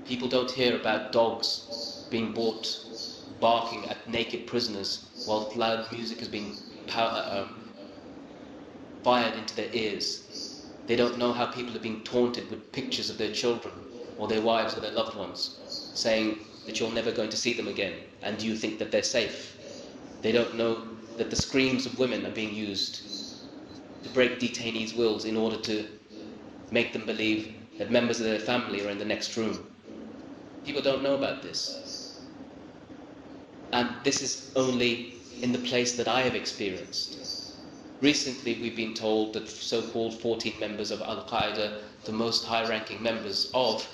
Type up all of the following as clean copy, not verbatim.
People don't hear about dogs being bought barking at naked prisoners while loud music is being fired into their ears. They don't know how people are being taunted with pictures of their children or their wives or their loved ones, saying that you're never going to see them again, and you think that they're safe. They don't know that the screams of women are being used to break detainees' wills in order to make them believe that members of their family are in the next room. People don't know about this. And this is only in the place that I have experienced. Recently, we've been told that so-called 14 members of Al-Qaeda, the most high-ranking members of,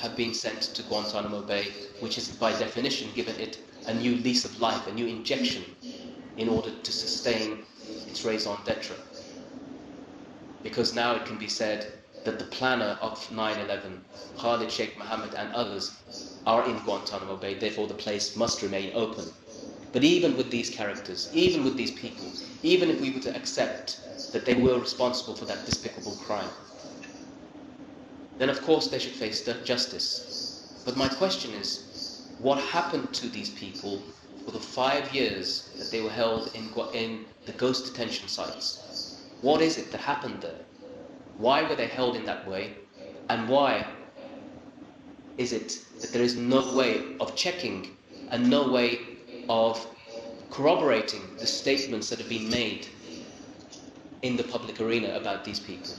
have been sent to Guantanamo Bay, which is by definition given it a new lease of life, a new injection, in order to sustain its raison d'etre. Because now it can be said that the planner of 9/11, Khalid Sheikh Mohammed and others, are in Guantanamo Bay, therefore the place must remain open. But even with these characters, even with these people, even if we were to accept that they were responsible for that despicable crime, then of course they should face justice. But my question is, what happened to these people for the 5 years that they were held in the ghost detention sites? What is it that happened there? Why were they held in that way? And why is it that there is no way of checking and no way of corroborating the statements that have been made in the public arena about these people?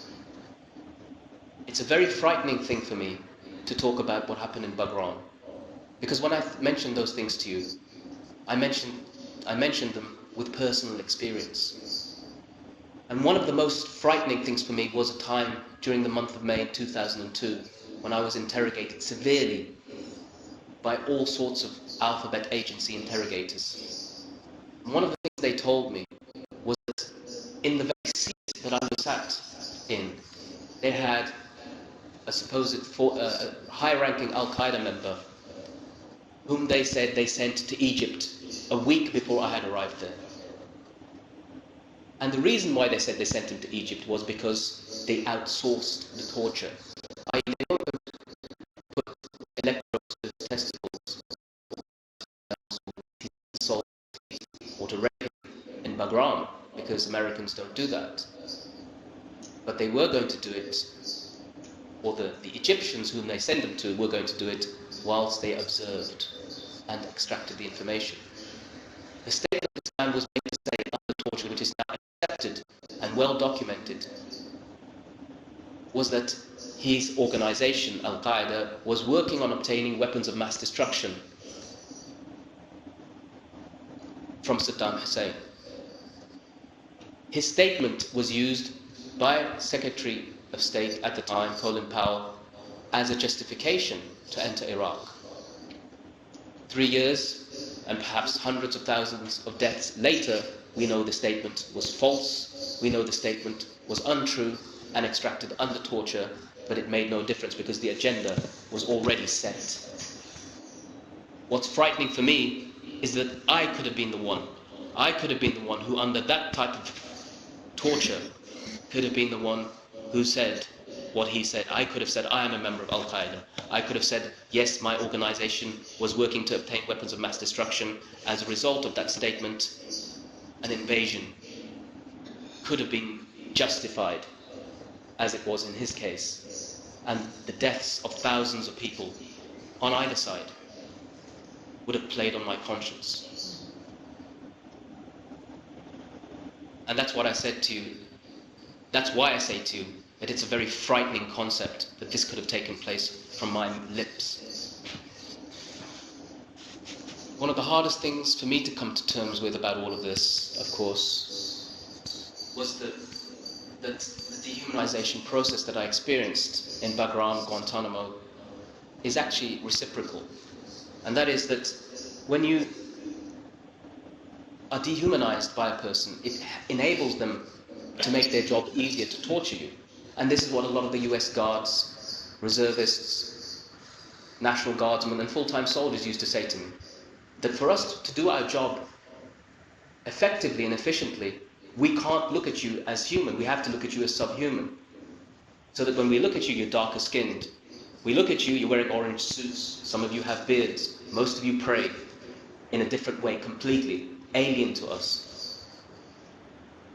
It's a very frightening thing for me to talk about what happened in Baghran, because when I mentioned those things to you, I mentioned them with personal experience. And one of the most frightening things for me was a time during the month of May in 2002 when I was interrogated severely by all sorts of alphabet agency interrogators. And one of the things they told me was that in the very seat that I was sat in, they had a supposed high-ranking Al-Qaeda member whom they said they sent to Egypt a week before I had arrived there. And the reason why they said they sent him to Egypt was because they outsourced the torture. They don't put electrodes to the testicles or to rape in Baghran, because Americans don't do that. But they were going to do it, or the Egyptians whom they sent them to were going to do it whilst they observed and extracted the information. The statement this man was made to say under torture, which is now accepted and well documented, was that his organization, Al-Qaeda, was working on obtaining weapons of mass destruction from Saddam Hussein. His statement was used by Secretary of State at the time, Colin Powell, as a justification to enter Iraq. 3 years and perhaps hundreds of thousands of deaths later, we know the statement was false, we know the statement was untrue and extracted under torture, but it made no difference because the agenda was already set. What's frightening for me is that I could have been the one. I could have been the one who, under that type of torture, could have been the one who said what he said. I could have said, I am a member of Al-Qaeda. I could have said, yes, my organization was working to obtain weapons of mass destruction. As a result of that statement, an invasion could have been justified, as it was in his case, and the deaths of thousands of people on either side would have played on my conscience. And that's what I said to you. That's why I say to you that it's a very frightening concept that this could have taken place from my lips. One of the hardest things for me to come to terms with about all of this, of course, was that the dehumanization process that I experienced in Baghran, Guantanamo, is actually reciprocal. And that is that when you are dehumanized by a person, it enables them to make their job easier to torture you. And this is what a lot of the US guards, reservists, National Guardsmen and full-time soldiers used to say to me, that for us to do our job effectively and efficiently, we can't look at you as human, we have to look at you as subhuman. So that when we look at you, you're darker skinned, We look at you, you're wearing orange suits, some of you have beards, most of you pray in a different way, completely alien to us.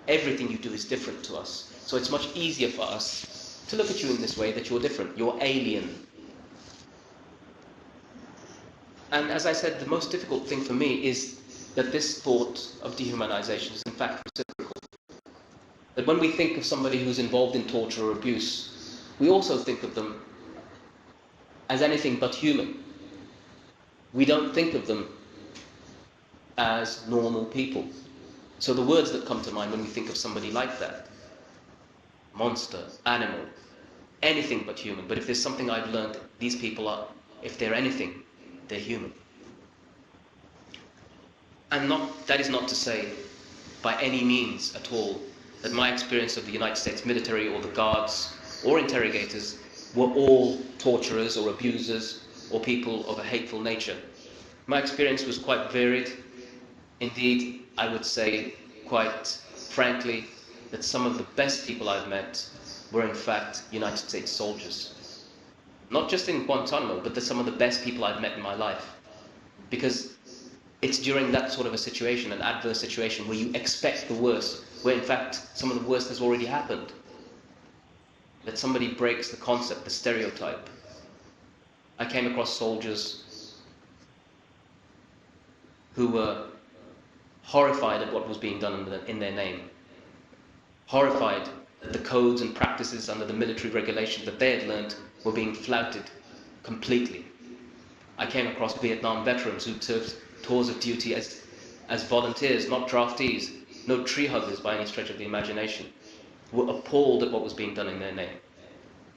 Everything you do is different to us. So it's much easier for us to look at you in this way, that you're different, you're alien. And as I said, the most difficult thing for me is that this thought of dehumanization is in fact reciprocal. That when we think of somebody who's involved in torture or abuse, we also think of them as anything but human. We don't think of them as normal people. So the words that come to mind when we think of somebody like that, monster, animal, anything but human. But if there's something I've learned, these people are, if they're anything, they're human. And that is not to say, by any means at all, that my experience of the United States military or the guards or interrogators were all torturers or abusers or people of a hateful nature. My experience was quite varied. Indeed, I would say, quite frankly, that some of the best people I've met were in fact United States soldiers. Not just in Guantanamo, but some of the best people I've met in my life. Because it's during that sort of a situation, an adverse situation, where you expect the worst, where in fact some of the worst has already happened, that somebody breaks the concept, the stereotype. I came across soldiers who were horrified at what was being done in their name, horrified that the codes and practices under the military regulations that they had learned were being flouted completely. I came across Vietnam veterans who served tours of duty as volunteers, not draftees, no tree huggers by any stretch of the imagination, who were appalled at what was being done in their name.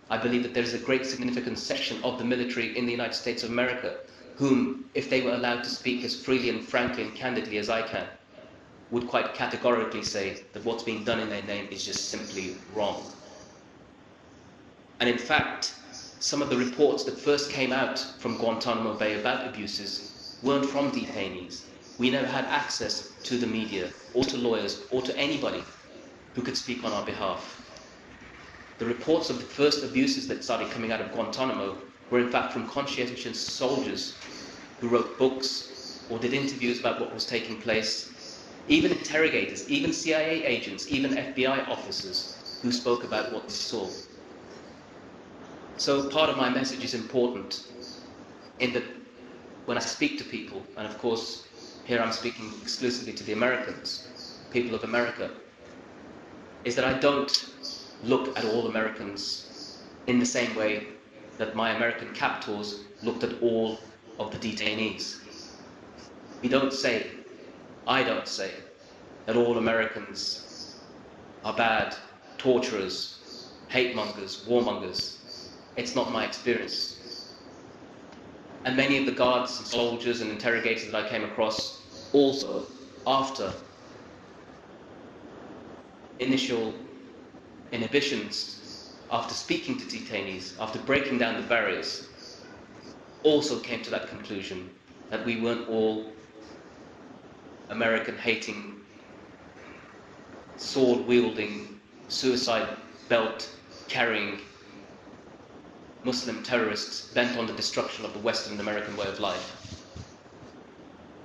I believe that there is a great significant section of the military in the United States of America whom, if they were allowed to speak as freely and frankly and candidly as I can, would quite categorically say that what's being done in their name is just simply wrong. And in fact, some of the reports that first came out from Guantanamo Bay about abuses weren't from detainees. We never had access to the media, or to lawyers, or to anybody who could speak on our behalf. The reports of the first abuses that started coming out of Guantanamo were in fact from conscientious soldiers who wrote books or did interviews about what was taking place, even interrogators, even CIA agents, even FBI officers who spoke about what they saw. So part of my message is important in that when I speak to people, and of course here I'm speaking exclusively to the Americans, people of America, is that I don't look at all Americans in the same way that my American captors looked at all of the detainees. We don't say, I don't say, that all Americans are bad, torturers, hate mongers, warmongers. It's not my experience. And many of the guards and soldiers and interrogators that I came across also, after initial inhibitions, after speaking to detainees, after breaking down the barriers, also came to that conclusion that we weren't all American-hating, sword-wielding, suicide belt-carrying Muslim terrorists bent on the destruction of the Western American way of life.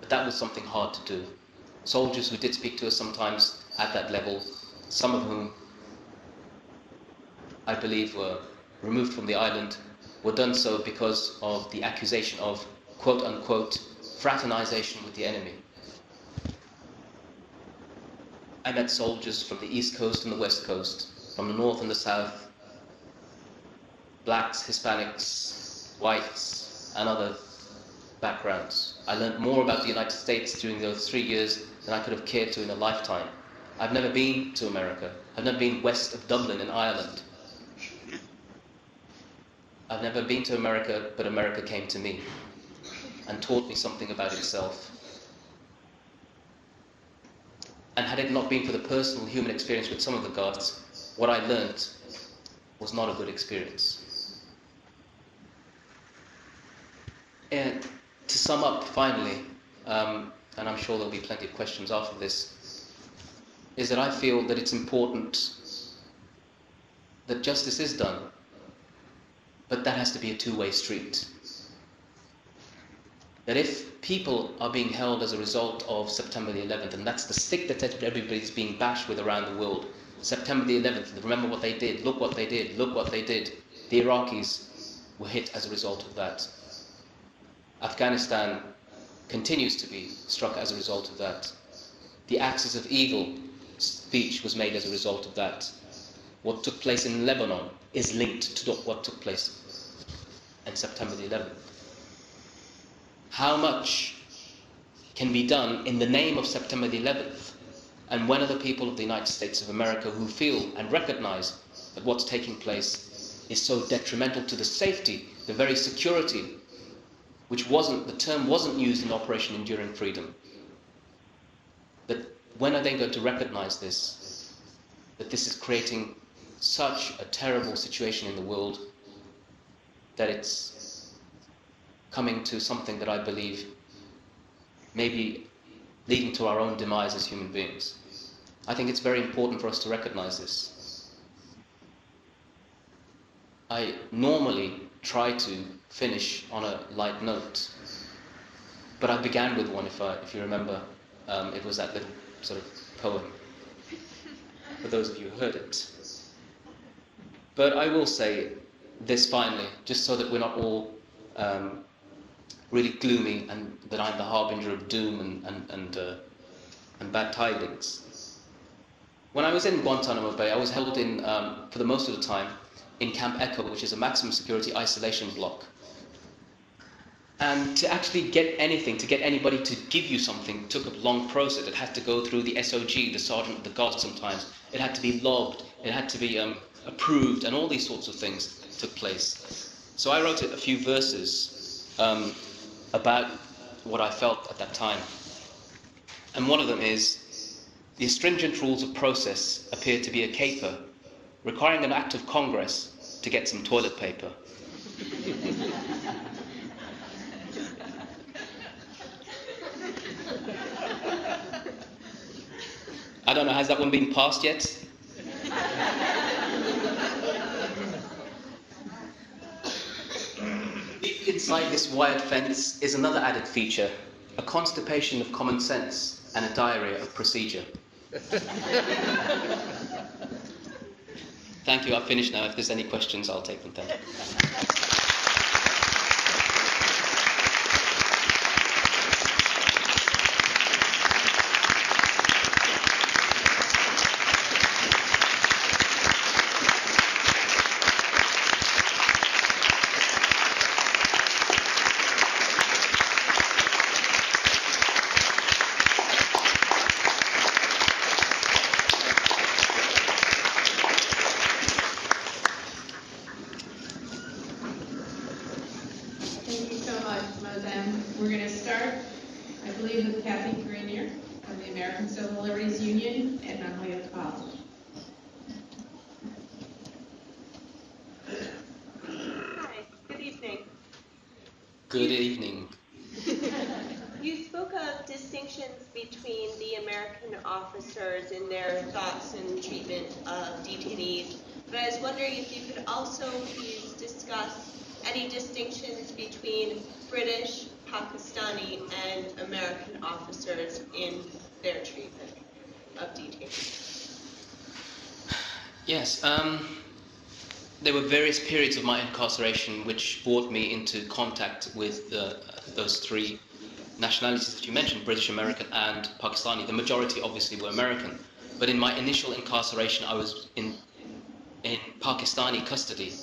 But that was something hard to do. Soldiers who did speak to us sometimes at that level, some of whom I believe were removed from the island, were done so because of the accusation of quote-unquote fraternization with the enemy. I met soldiers from the East Coast and the West Coast, from the North and the South, blacks, Hispanics, whites, and other backgrounds. I learned more about the United States during those 3 years than I could have cared to in a lifetime. I've never been to America. I've never been west of Dublin in Ireland. I've never been to America, but America came to me and taught me something about itself. And had it not been for the personal human experience with some of the guards, what I learned was not a good experience. And to sum up, finally, and I'm sure there'll be plenty of questions after this, is that I feel that it's important that justice is done. But that has to be a two-way street. That if people are being held as a result of September the 11th, and that's the stick that everybody's being bashed with around the world, September the 11th, remember what they did, look what they did, look what they did. The Iraqis were hit as a result of that. Afghanistan continues to be struck as a result of that. The Axis of Evil speech was made as a result of that. What took place in Lebanon is linked to what took place on September the 11th. How much can be done in the name of September the 11th? And when are the people of the United States of America who feel and recognize that what's taking place is so detrimental to the safety, the very security, which the term wasn't used in Operation Enduring Freedom. That when are they going to recognize this? That this is creating such a terrible situation in the world that it's coming to something that I believe may be leading to our own demise as human beings. I think it's very important for us to recognize this. I normally try to finish on a light note, but I began with one, if you remember. It was that little sort of poem, for those of you who heard it. But I will say this finally, just so that we're not all really gloomy and that I'm the harbinger of doom and bad tidings. When I was in Guantanamo Bay, I was held in, for the most of the time, in Camp Echo, which is a maximum security isolation block. And to actually get anything, to get anybody to give you something, took a long process. It had to go through the SOG, the Sergeant of the Guard sometimes. It had to be logged, it had to be approved, and all these sorts of things took place. So I wrote a few verses about what I felt at that time. And one of them is, the stringent rules of process appear to be a caper, requiring an act of Congress to get some toilet paper. I don't know, has that one been passed yet? Inside this wired fence is another added feature, a constipation of common sense and a diarrhea of procedure. Thank you, I've finished now. If there's any questions, I'll take them. Thank you. We're going to start, I believe, with Kathy Grenier from the American Civil Liberties Union at Mount Holyoke College. Hi, good evening. Good evening. You spoke of distinctions between the American officers in their thoughts and treatment of detainees, but I was wondering if you could also please discuss any distinctions between British, Pakistani, and American officers in their treatment of detainees. Yes, there were various periods of my incarceration which brought me into contact with those three nationalities that you mentioned, British, American, and Pakistani. The majority obviously were American, but in my initial incarceration I was in Pakistani custody.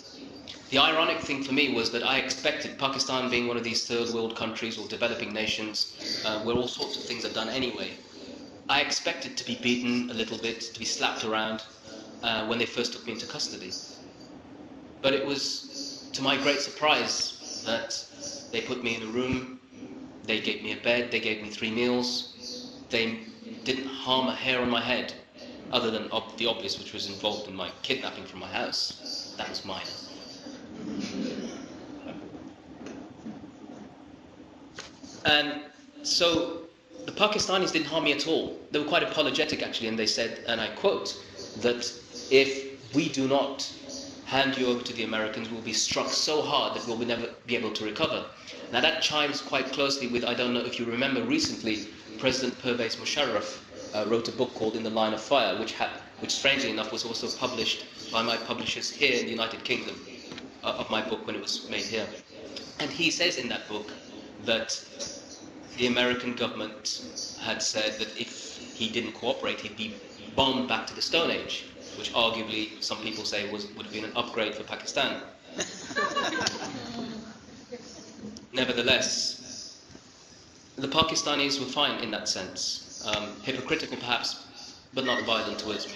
The ironic thing for me was that I expected, Pakistan being one of these third world countries or developing nations, where all sorts of things are done anyway, I expected to be beaten a little bit, to be slapped around when they first took me into custody. But it was, to my great surprise, that they put me in a room, they gave me a bed, they gave me 3 meals, they didn't harm a hair on my head, other than the obvious, which was involved in my kidnapping from my house. That was minor. And so the Pakistanis didn't harm me at all. They were quite apologetic actually, and they said, and I quote, that if we do not hand you over to the Americans, we'll be struck so hard that we'll never be able to recover. Now that chimes quite closely with, I don't know if you remember recently, President Pervez Musharraf wrote a book called In the Line of Fire, which strangely enough was also published by my publishers here in the United Kingdom, of my book when it was made here. And he says in that book that the American government had said that if he didn't cooperate, he'd be bombed back to the Stone Age, which arguably some people say would have been an upgrade for Pakistan. Nevertheless, the Pakistanis were fine in that sense. Hypocritical perhaps, but not violent towards me.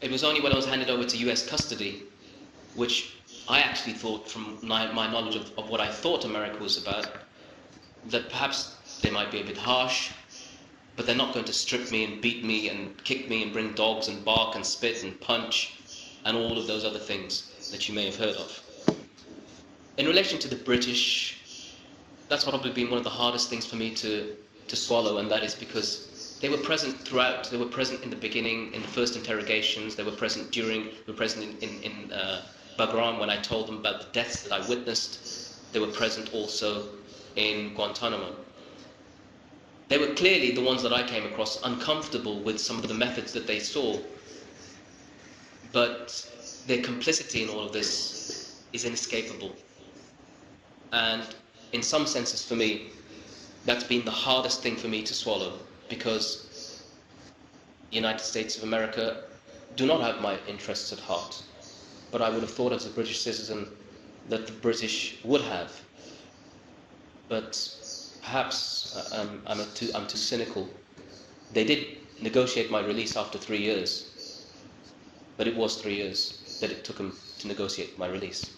It was only when I was handed over to US custody, which I actually thought, from my knowledge of what I thought America was about, that perhaps they might be a bit harsh, but they're not going to strip me and beat me and kick me and bring dogs and bark and spit and punch and all of those other things that you may have heard of. In relation to the British, that's probably been one of the hardest things for me to swallow, and that is because they were present throughout. They were present in the beginning, in the first interrogations. They were present during, they were present in Bagram when I told them about the deaths that I witnessed. They were present also in Guantanamo. They were clearly, the ones that I came across, uncomfortable with some of the methods that they saw. But their complicity in all of this is inescapable. And in some senses for me, that's been the hardest thing for me to swallow, because the United States of America do not have my interests at heart. But I would have thought as a British citizen that the British would have. But perhaps I'm too cynical. They did negotiate my release after 3 years, but it was 3 years that it took them to negotiate my release.